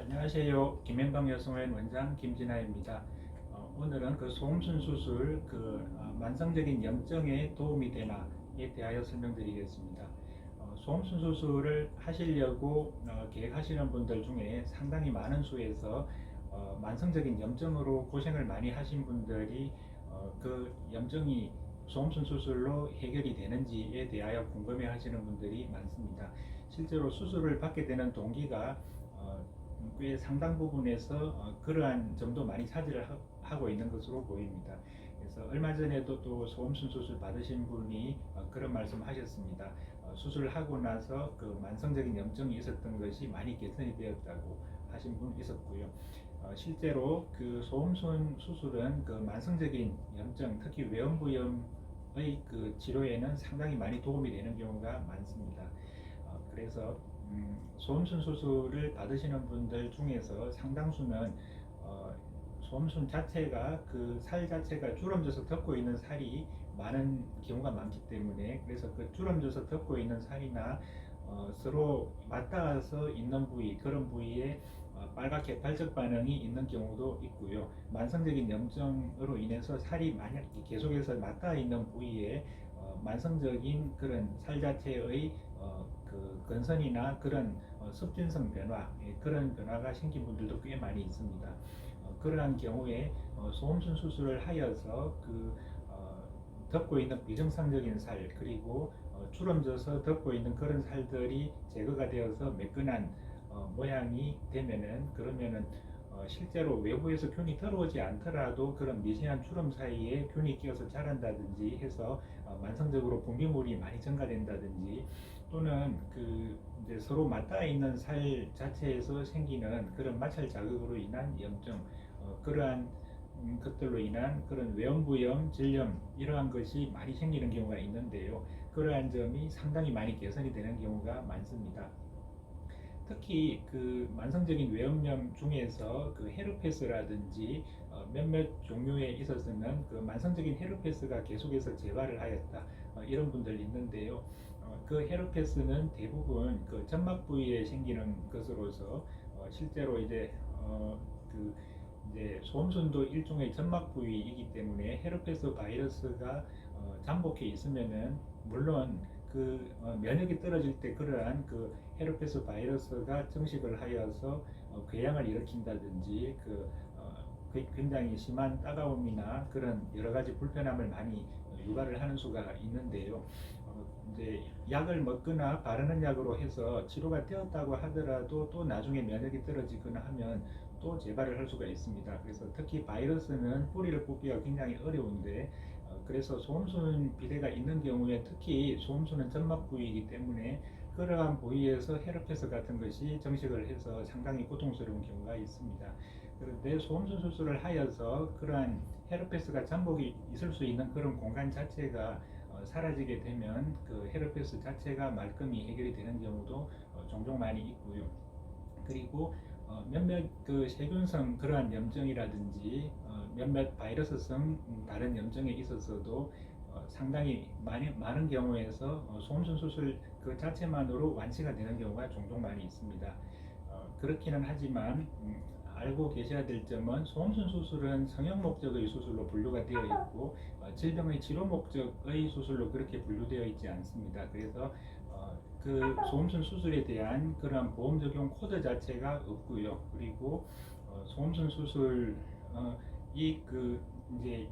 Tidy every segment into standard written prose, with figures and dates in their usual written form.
안녕하세요. 김현방 여성의원 원장 김진아입니다. 오늘은 그 소음순 수술 만성적인 염증에 도움이 되나에 대하여 설명드리겠습니다. 소음순 수술을 하시려고 계획하시는 분들 중에 상당히 많은 수에서 만성적인 염증으로 고생을 많이 하신 분들이 그 염증이 소음순 수술로 해결이 되는지에 대하여 궁금해 하시는 분들이 많습니다. 실제로 수술을 받게 되는 동기가 꽤 상당 부분에서 그러한 점도 많이 차지를 하고 있는 것으로 보입니다. 그래서 얼마 전에도 또 소음순 수술 받으신 분이 그런 말씀 하셨습니다. 수술을 하고 나서 그 만성적인 염증이 있었던 것이 많이 개선이 되었다고 하신 분 있었고요. 실제로 그 소음순 수술은 그 만성적인 염증, 특히 외음부염의 그 치료에는 상당히 많이 도움이 되는 경우가 많습니다. 그래서 소음순 수술을 받으시는 분들 중에서 상당수는 소음순 자체가 그 살 자체가 주름져서 덮고 있는 살이 많은 경우가 많기 때문에, 그래서 그 주름져서 덮고 있는 살이나 서로 맞닿아서 있는 부위, 그런 부위에 빨갛게 발적 반응이 있는 경우도 있고요. 만성적인 염증으로 인해서 살이 만약 계속해서 맞닿아 있는 부위에 만성적인 그런 살 자체의 그 건선이나 그런 습진성 변화, 그런 변화가 생긴 분들도 꽤 많이 있습니다. 그러한 경우에 소음순 수술을 하여서 덮고 있는 비정상적인 살, 그리고 주름져서 덮고 있는 그런 살들이 제거가 되어서 매끈한 모양이 되면은, 그러면은 실제로 외부에서 균이 들어오지 않더라도 그런 미세한 주름 사이에 균이 끼어서 자란다든지 해서 만성적으로 분비물이 많이 증가된다든지, 또는 이제 서로 맞닿아 있는 살 자체에서 생기는 그런 마찰 자극으로 인한 염증, 그러한 것들로 인한 그런 외음부염, 질염, 이러한 것이 많이 생기는 경우가 있는데요. 그러한 점이 상당히 많이 개선이 되는 경우가 많습니다. 특히 그 만성적인 외음염 중에서 그 헤르페스라든지 몇몇 종류에 있어서는 그 만성적인 헤르페스가 계속해서 재발을 하였다, 이런 분들 있는데요. 그 헤르페스는 대부분 그 점막 부위에 생기는 것으로서 실제로 이제 소음순도 일종의 점막 부위이기 때문에 헤르페스 바이러스가 잠복해 있으면은, 물론 면역이 떨어질 때 그러한 그 헤르페스 바이러스가 증식을 하여서 궤양을 일으킨다든지 굉장히 심한 따가움이나 그런 여러 가지 불편함을 많이 유발을 하는 수가 있는데요. 이제 약을 먹거나 바르는 약으로 해서 치료가 되었다고 하더라도 또 나중에 면역이 떨어지거나 하면 또 재발을 할 수가 있습니다. 그래서 특히 바이러스는 뿌리를 뽑기가 굉장히 어려운데, 그래서 소음순 비대가 있는 경우에, 특히 소음순은 점막 부위이기 때문에 그러한 부위에서 헤르페스 같은 것이 정식을 해서 상당히 고통스러운 경우가 있습니다. 그런데 소음순 수술을 하여서 그러한 헤르페스가 잠복이 있을 수 있는 그런 공간 자체가 사라지게 되면 그 헤르페스 자체가 말끔히 해결이 되는 경우도 종종 많이 있고요. 그리고 몇몇 그 세균성 그러한 염증이라든지 몇몇 바이러스성 다른 염증에 있어서도 상당히 많은 경우에서 소음순 수술 그 자체만으로 완치가 되는 경우가 종종 많이 있습니다. 그렇기는 하지만 알고 계셔야 될 점은, 소음순 수술은 성형 목적의 수술로 분류가 되어 있고 질병의 치료 목적의 수술로 그렇게 분류되어 있지 않습니다. 그래서 그 소음순 수술에 대한 그런 보험 적용 코드 자체가 없고요. 그리고 소음순 수술 이제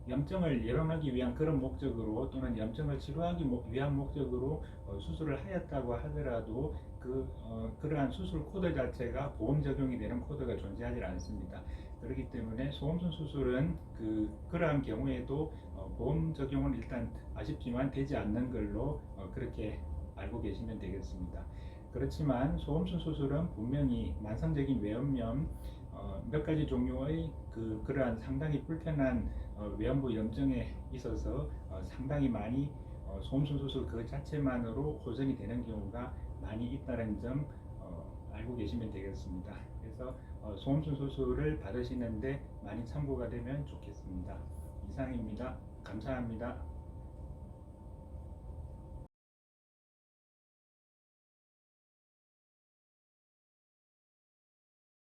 염증을 예방하기 위한 그런 목적으로, 또는 염증을 치료하기 위한 목적으로 수술을 하였다고 하더라도 그러한 수술 코드 자체가 보험 적용이 되는 코드가 존재하지 않습니다. 그렇기 때문에 소음순 수술은 그러한 경우에도 보험 적용은 일단 아쉽지만 되지 않는 걸로 그렇게 알고 계시면 되겠습니다. 그렇지만 소음순 수술은 분명히 만성적인 외음염, 몇 가지 종류의 그러한 상당히 불편한 외음부 염증에 있어서 상당히 많이 소음순 수술 그 자체만으로 호전이 되는 경우가 많이 있다는 점 알고 계시면 되겠습니다. 그래서 소음순 수술을 받으시는데 많이 참고가 되면 좋겠습니다. 이상입니다. 감사합니다.